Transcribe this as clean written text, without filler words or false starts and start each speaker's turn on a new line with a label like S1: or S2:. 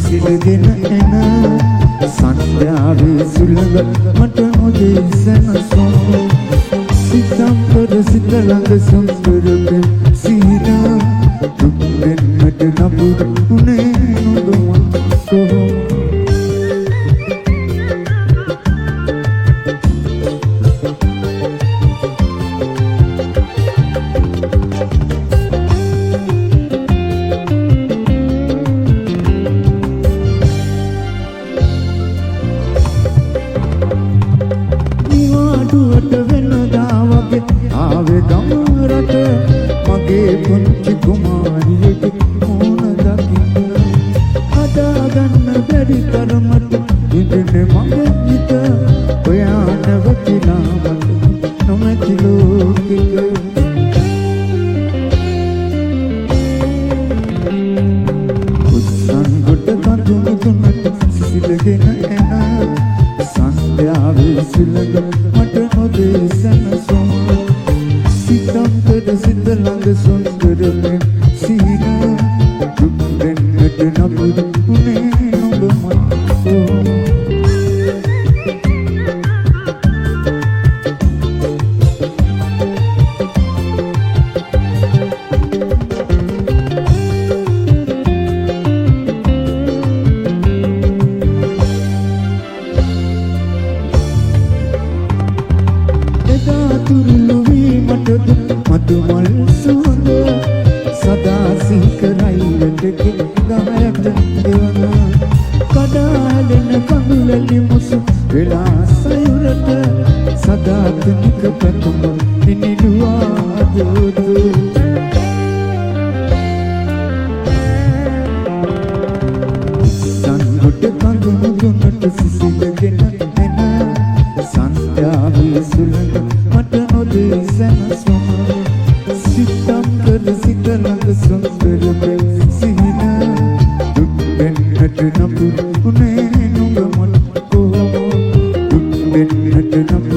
S1: සිසිලගෙන එන සන්ධ්‍යාවේ සුළඟ මට නොදේ සැනසුම් සිතම්පර සිත ළඟ සුන්දරපෙම් සිහිනා දුක් දෙන්නට නපුරු උනේ නොදොමන් කොහොම දුවට වෙනදා වගේ ආවේ ගමරට මගේ පුංචි කුමාරියගේ මොන දකින්න හදාගන්න බැරි තරමට ඉඳින්නේ මගේ හිත ඔයා නැවතිලා මට නොමැති ලෝකෙක උස්සන් කොට කඳුළු තුනට සිසිලගෙන එන සන්ධ්‍යාවේ සිලඟ මට නොදේ සැනසුම් සිතම්පර සිත ළඟ සුන්දරපෙම් සිහිනා දුක් දෙන්නට නපුරු උනේ නුඹ මට තුරුළු වීමටද මතුමල් සුවඳ සදා සිහිකරයි වැටකි ගායක දෙවන කඩාලෙන කඳුලැලි මුසු වෙලා සයුරට සදාතනික පැතුම නිනිඩුවා දුදු සංගොට කඳුළු දුන්නට සිසිලගෙන එන සන්ධ්‍යාවේ සුළඟ මට නොදේ සැනසුම සිතම්පර සිත ළඟ සුන්දරපෙම් සිහිනා දුක් දෙන්නට නපුරු උනේ නුඹ මට කොහොම දුක් දෙන්නට නපුරු